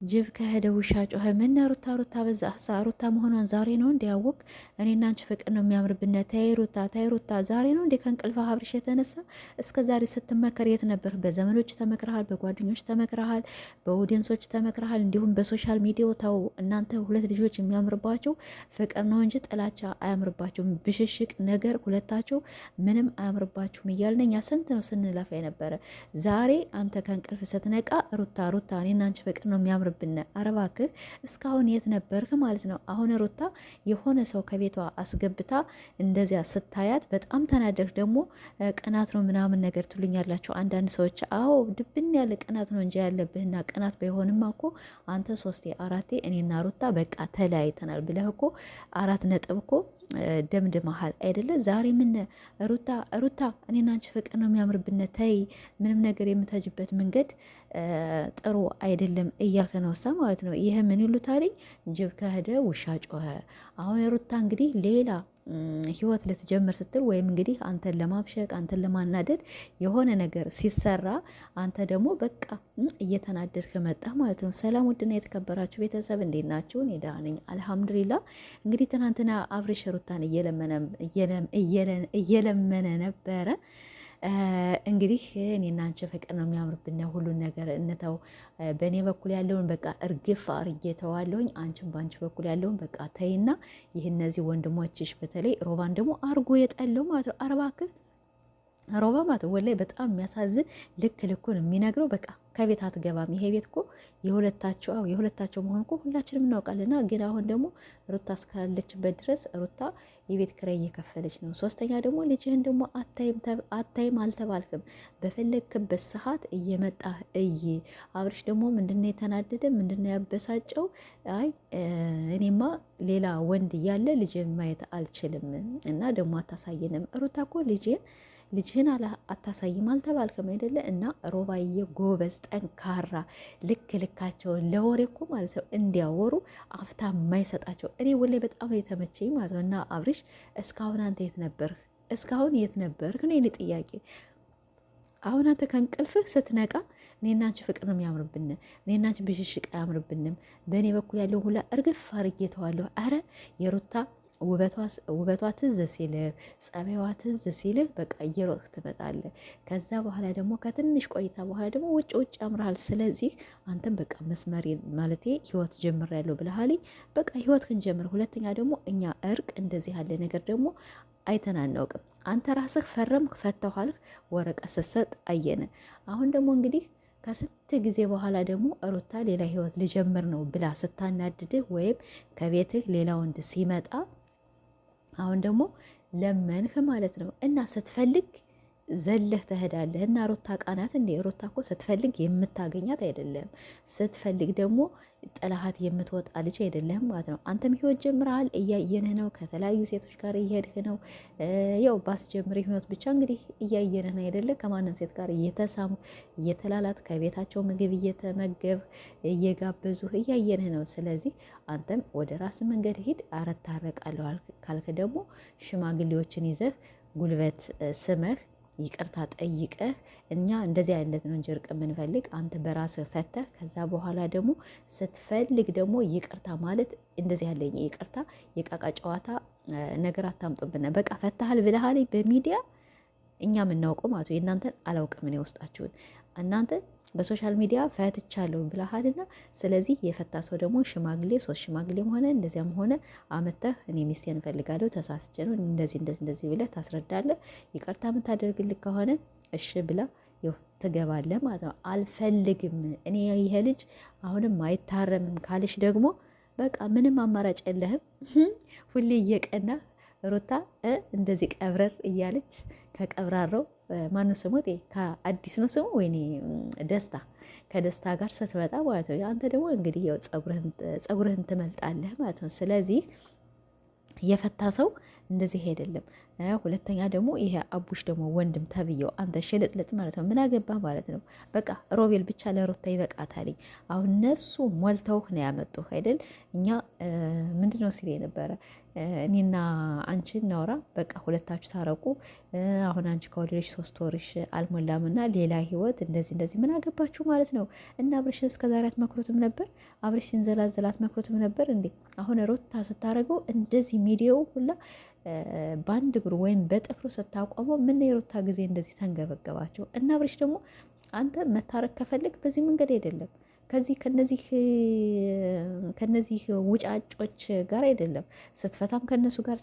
ጅብ ከሄደ ውሻ ጮኸ። ምን ሩታ ሩታ በዛ ሩታ መሆኗን ዛሬ ነው እንዲያወቅ እኔና አንቺ ፍቅር ነው የሚያምርብን። ታይ ሩታ ዛሬ ነው እንዴ ከእንቅልፍ ሀብርሽ የተነሳ? እስከ ዛሬ ስትመከር የት ነበር? በዘመዶች ተመክረሃል፣ በጓደኞች ተመክረሃል፣ በኦዲየንሶች ተመክረሃል፣ እንዲሁም በሶሻል ሚዲያው። ታው እናንተ ሁለት ልጆች የሚያምርባቸው ፍቅር ነው እንጂ ጥላቻ አያምርባቸውም። ብሽሽቅ ነገር ሁለታቸው ምንም አያምርባችሁም እያልን እኛ ስንት ነው ስንለፋ የነበረ። ዛሬ አንተ ከእንቅልፍ ስትነቃ ሩታ እኔና አንቺ ፍቅር ነው የሚያምር ብነ አረባክህ እስካሁን የት ነበርክ ማለት ነው። አሁን ሩታ የሆነ ሰው ከቤቷ አስገብታ እንደዚያ ስታያት በጣም ተናደርክ። ደግሞ ቅናት ነው ምናምን ነገር ትሉኛላችሁ አንዳንድ ሰዎች። አዎ ድብን ያለ ቅናት ነው እንጂ ያለብህና ቅናት ባይሆንማ እኮ አንተ 3 4 እኔና ሩታ በቃ ተለያይተናል ብለህ እኮ 4 ነጥብ እኮ ደምድመሃል አይደለ? ዛሬ ምን ሩታ እኔና አንቺ ፍቅር ነው የሚያምርብን፣ ተይ ምንም ነገር የምታጅበት መንገድ ጥሩ አይደለም እያልከ ነው እሳ ማለት ነው። ይህ ምን ይሉታል? ጅብ ከሄደ ውሻ ጮኸ። አሁን ሩታ እንግዲህ ሌላ ህይወት ልትጀምር ስትል ወይም እንግዲህ አንተን ለማብሸቅ አንተን ለማናደድ የሆነ ነገር ሲሰራ አንተ ደግሞ በቃ እየተናደድክ መጣ ማለት ነው። ሰላም ውድና የተከበራችሁ ቤተሰብ እንዴት ናችሁ? እኔ ደህና ነኝ አልሐምዱሊላ። እንግዲህ ትናንትና አብርሽ ሩታን እየለመነ ነበረ። እንግዲህ እኔና አንቺ ፍቅር ነው የሚያምርብን፣ ሁሉን ነገር እንተው። በእኔ በኩል ያለውን በቃ እርግፍ አርጌ ተዋለሁኝ፣ አንቺም በአንቺ በኩል ያለውን በቃ ተይና፣ ይህ እነዚህ ወንድሞችሽ በተለይ ሮባን ደግሞ አርጎ የጠለው ማለት ነው። አረባክህ ሮባ ማለት ወላይ በጣም የሚያሳዝን ልክ ልኩን የሚነግረው በቃ ከቤት አትገባም። ይሄ ቤት እኮ የሁለታቸው መሆን እኮ ሁላችንም እናውቃለና፣ ግን አሁን ደግሞ ሩታ እስካለችበት ድረስ ሩታ የቤት ኪራይ እየከፈለች ነው። ሶስተኛ ደግሞ ልጅህን ደግሞ አታይም አልተባልክም። በፈለግክበት ሰዓት እየመጣህ አብርሽ ደግሞ ምንድነው የተናደደ ምንድነው ያበሳጨው? አይ እኔማ ሌላ ወንድ እያለ ልጅህን ማየት አልችልም እና ደግሞ አታሳየንም። ሩታ እኮ ልጅህን አታሳይም አልተባልክም አይደለ? እና ሮባዬ ጎበዝ፣ ጠንካራ፣ ልካቸውን ለወሬ እኮ ማለት ነው እንዲያወሩ አፍታ የማይሰጣቸው እኔ ወላሂ በጣም የተመቸኝ ማለት ነው። እና አብርሽ እስካሁን አንተ የት ነበርክ? እስካሁን የት ነበርክ ነው የኔ ጥያቄ። አሁን አንተ ከእንቅልፍህ ስትነቃ እኔና አንቺ ፍቅር ነው የሚያምርብን፣ እኔና አንቺ ብሽሽቅ አያምርብንም፣ በእኔ በኩል ያለው ሁላ እርግፍ አርጌ ተዋለሁ። አረ የሩታ ውበቷ ትዝ ሲልህ ጸባይዋ ትዝ ሲልህ በቃ እየሮጥክ ትመጣለህ። ከዛ በኋላ ደግሞ ከትንሽ ቆይታ በኋላ ደግሞ ውጭ ያምርሃል። ስለዚህ አንተም በቃ መስመሬን ማለቴ ህይወት ጀምሬያለሁ ብለሃል። በቃ ህይወትህን ጀምር። ሁለተኛ ደግሞ እኛ እርቅ እንደዚህ ያለ ነገር ደግሞ አይተን አናውቅም። አንተ ራስህ ፈረምክ ፈተኋልክ ወረቀት ስትሰጥ አየነ። አሁን ደግሞ እንግዲህ ከስንት ጊዜ በኋላ ደግሞ ሩታ ሌላ ህይወት ልጀምር ነው ብላ ስታናድድህ ወይም ከቤትህ ሌላ ወንድ ሲመጣ አሁን ደግሞ ለመንህ ማለት ነው። እና ስትፈልግ ዘለህ ትሄዳለህ። እና ሩታ ቃናት እንዴ? ሩታ እኮ ስትፈልግ የምታገኛት አይደለም፣ ስትፈልግ ደግሞ ጥላሃት የምትወጣ ልጅ አይደለም ማለት ነው። አንተም ህይወት ጀምረሃል፣ እያየንህ ነው። ከተለያዩ ሴቶች ጋር እየሄድህ ነው። ያው ባስጀምር ህይወት ብቻ እንግዲህ እያየንህ ነው አይደለ? ከማንም ሴት ጋር እየተሳሙ እየተላላት፣ ከቤታቸው ምግብ እየተመገብ እየጋበዙህ እያየንህ ነው። ስለዚህ አንተም ወደ ራስ መንገድ ሂድ። አረታረቃለሁ ካልክ ደግሞ ሽማግሌዎችን ይዘህ ጉልበት ስመህ ይቅርታ ጠይቀህ፣ እኛ እንደዚህ አይነት ነው እንጂ እርቅ የምንፈልግ አንተ በራስህ ፈተህ፣ ከዛ በኋላ ደግሞ ስትፈልግ ደግሞ ይቅርታ ማለት እንደዚህ ያለኝ ይቅርታ የቃቃ ጨዋታ ነገር አታምጡብን። በቃ ፈታሃል ብለሃል በሚዲያ እኛ የምናውቀው ማለት የእናንተን አላውቅም እኔ ውስጣችሁን እናንተ በሶሻል ሚዲያ ፈትቻለሁ ብለሃልና፣ ስለዚህ የፈታ ሰው ደግሞ ሽማግሌ 3 ሽማግሌም ሆነ እንደዚያም ሆነ አመተህ እኔ ሚስቴን እፈልጋለሁ ተሳስቼ ነው እንደዚህ ብለህ ታስረዳለህ። ይቅርታ የምታደርግልህ ከሆነ እሺ ብላ ይኸው ትገባለህ ማለት ነው። አልፈልግም እኔ ይሄ ልጅ አሁንም አይታረምም ካልሽ ደግሞ በቃ ምንም አማራጭ የለህም። ሁሌ እየቀና ሩታ እንደዚህ ቀብረር እያለች ከቀብራረው ማነው ስሙ ከአዲስ ነው ስሙ ወይኔ ደስታ ከደስታ ጋር ስትመጣ ማለት ነው። አንተ ደግሞ እንግዲህ ያው ጸጉርህን ትመልጣለህ ማለት ነው። ስለዚህ የፈታ ሰው እንደዚህ አይደለም። ሁለተኛ ደግሞ ይሄ አቡሽ ደግሞ ወንድም ተብዬው አንተ ሽልጥልጥ ማለት ነው። ምን አገባ ማለት ነው። በቃ ሮቤል ብቻ ለሩታ ይበቃታልኝ። አሁን እነሱ ሞልተውህ ነው ያመጡህ አይደል? እኛ ምንድነው ሲል የነበረ እኔና አንቺ እናውራ፣ በቃ ሁለታችሁ ታረቁ። አሁን አንቺ ከወለደች 3 ወርሽ አልሞላምና ሌላ ህይወት እንደዚህ እንደዚህ ምን አገባችሁ ማለት ነው። እና አብርሽን እስከዛሬ አትመክሩትም ነበር? አብርሽ ሲንዘላዘል አትመክሩትም ነበር እንዴ? አሁን ሩታ ስታረገው እንደዚህ ሚዲያው ሁላ በአንድ እግሩ ወይም በጥፍሩ ስታቆመው ምን የሩታ ጊዜ እንደዚህ ተንገበገባቸው። እና አብርሽ ደግሞ አንተ መታረቅ ከፈልግ በዚህ መንገድ አይደለም ከነዚህ ውጫጮች ጋር አይደለም። ስትፈታም ከነሱ ጋር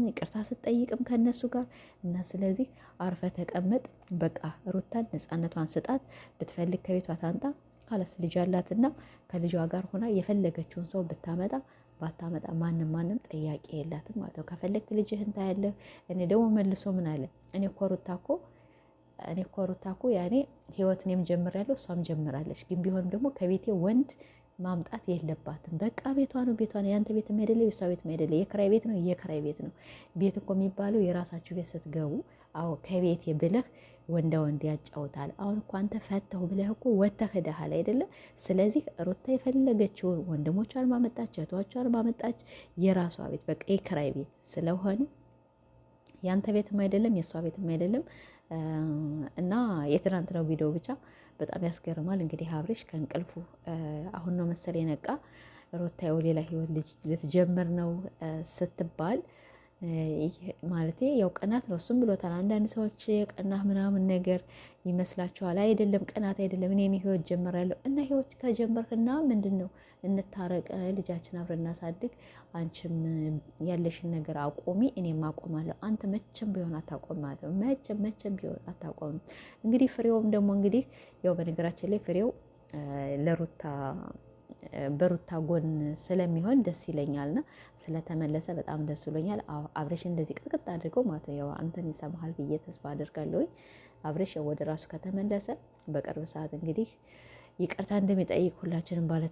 ይቅርታ ስትጠይቅም ከነሱ ጋር እና ስለዚህ አርፈ ተቀመጥ። በቃ ሩታን ነፃነቷን ስጣት። ብትፈልግ ከቤቷ ታንጣ ካለስ ልጅ አላትና ከልጇ ጋር ሆና የፈለገችውን ሰው ብታመጣ ባታመጣ ማንም ጠያቂ የላትም ማለት ነው። ከፈለግ ልጅህን ታያለህ። እኔ ደግሞ መልሶ ምን አለ እኔ እኮ ሩታ እኮ ያኔ ህይወት እኔም ጀምሬያለሁ እሷም ጀምራለች። ግን ቢሆንም ደግሞ ከቤቴ ወንድ ማምጣት የለባትም። በቃ ቤቷ ነው ያንተ ቤት አይደለ የሷ ቤት አይደለ፣ የክራይ ቤት ነው የክራይ ቤት ነው። ቤት እኮ የሚባለው የራሳችሁ ቤት ስትገቡ፣ አዎ ከቤት ብለህ ወንዳ ወንድ ያጫውታል። አሁን እኮ አንተ ፈተሁ ብለህ እኮ ወተህ ሄደሃል አይደለ? ስለዚህ ሩታ የፈለገችውን ወንድሞቿን ማመጣች፣ እህቶቿን ማመጣች፣ የራሷ ቤት በቃ የክራይ ቤት ስለሆነ ያንተ ቤትም አይደለም የእሷ ቤትም አይደለም። እና የትናንት ነው ቪዲዮ ብቻ በጣም ያስገርማል። እንግዲህ አብርሽ ከእንቅልፉ አሁን ነው መሰል የነቃ። ሩታዬው ሌላ ህይወት ልትጀምር ነው ስትባል ማለቴ ያው ቅናት ነው እሱም ብሎታል። አንዳንድ ሰዎች ቅናት ምናምን ነገር ይመስላችኋል። አይደለም ቅናት አይደለም። እኔ ህይወት ጀምራለሁ እና ህይወት ከጀመርክና ምንድን ነው እንታረቅ፣ ልጃችን አብረን እናሳድግ፣ አንቺም ያለሽን ነገር አቆሚ፣ እኔም አቆማለሁ። አንተ መቼም ቢሆን አታቆም ማለት ነው። መቼም ቢሆን አታቆም። እንግዲህ ፍሬውም ደግሞ እንግዲህ ያው በነገራችን ላይ ፍሬው በሩታ ጎን ስለሚሆን ደስ ይለኛልና ስለተመለሰ በጣም ደስ ብሎኛል። አብረሽ እንደዚህ ቅጥቅጥ አድርገው ማለት ነው ያው አንተን ይሰማሃል ብዬ ተስፋ አድርጋለሁ። አብረሽ ወደ ራሱ ከተመለሰ በቅርብ ሰዓት እንግዲህ ይቅርታ እንደሚጠይቅ ሁላችንም ባለ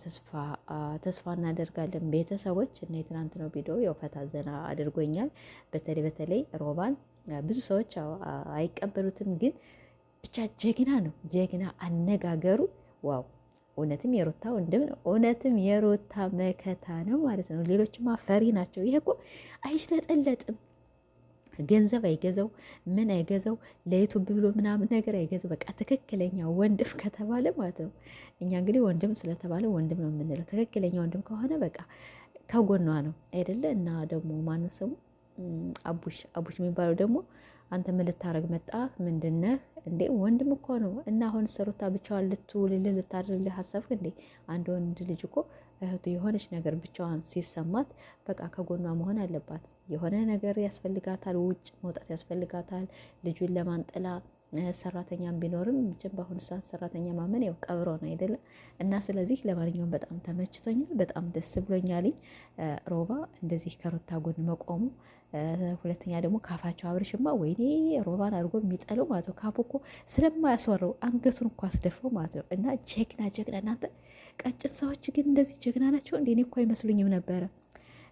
ተስፋ እናደርጋለን። ቤተሰቦች እና የትናንት ነው ቪዲዮ ያው ፈታ ዘና አድርጎኛል። በተለይ ሮባን ብዙ ሰዎች አይቀበሉትም፣ ግን ብቻ ጀግና ነው። ጀግና አነጋገሩ ዋው! እውነትም የሩታ ወንድም ነው። እውነትም የሩታ መከታ ነው ማለት ነው። ሌሎችማ ፈሪ ናቸው። ይሄ እኮ አይሽለጠለጥም። ገንዘብ አይገዛው ምን አይገዛው ለዩቱብ ብሎ ምናምን ነገር አይገዛው። በቃ ትክክለኛ ወንድም ከተባለ ማለት ነው። እኛ እንግዲህ ወንድም ስለተባለ ወንድም ነው የምንለው። ትክክለኛ ወንድም ከሆነ በቃ ከጎኗ ነው አይደለ? እና ደግሞ ማነው ስሙ አቡሽ የሚባለው ደግሞ አንተ ምን ልታረግ መጣ? ምንድነህ እንዴ? ወንድም እኮ ነው። እና አሁን ሩታ ብቻዋን ልትውልልህ ልታድርልህ ሀሳብክ እንዴ? አንድ ወንድ ልጅ እኮ እህቱ የሆነች ነገር ብቻዋን ሲሰማት በቃ ከጎኗ መሆን አለባት። የሆነ ነገር ያስፈልጋታል፣ ውጭ መውጣት ያስፈልጋታል። ልጁን ለማንጠላ ሰራተኛም ቢኖርም መቼም በአሁኑ ሰዓት ሰራተኛ ማመን ያው ቀብሮ ነው አይደለም። እና ስለዚህ ለማንኛውም በጣም ተመችቶኛል፣ በጣም ደስ ብሎኛልኝ ሮባ እንደዚህ ከሩታ ጎን መቆሙ። ሁለተኛ ደግሞ ካፋቸው አብርሽማ ወይኔ ሮባን አድርጎ የሚጠለው ማለት ነው። ካፉ እኮ ስለማያስወረው አንገቱን እኮ አስደፈው ማለት ነው። እና ጀግና እናንተ ቀጭን ሰዎች ግን እንደዚህ ጀግና ናቸው እንዴ? እኔ እኮ አይመስሉኝም ነበረ።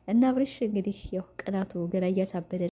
እና አብርሽ እንግዲህ ያው ቅናቱ ገላ እያሳበደ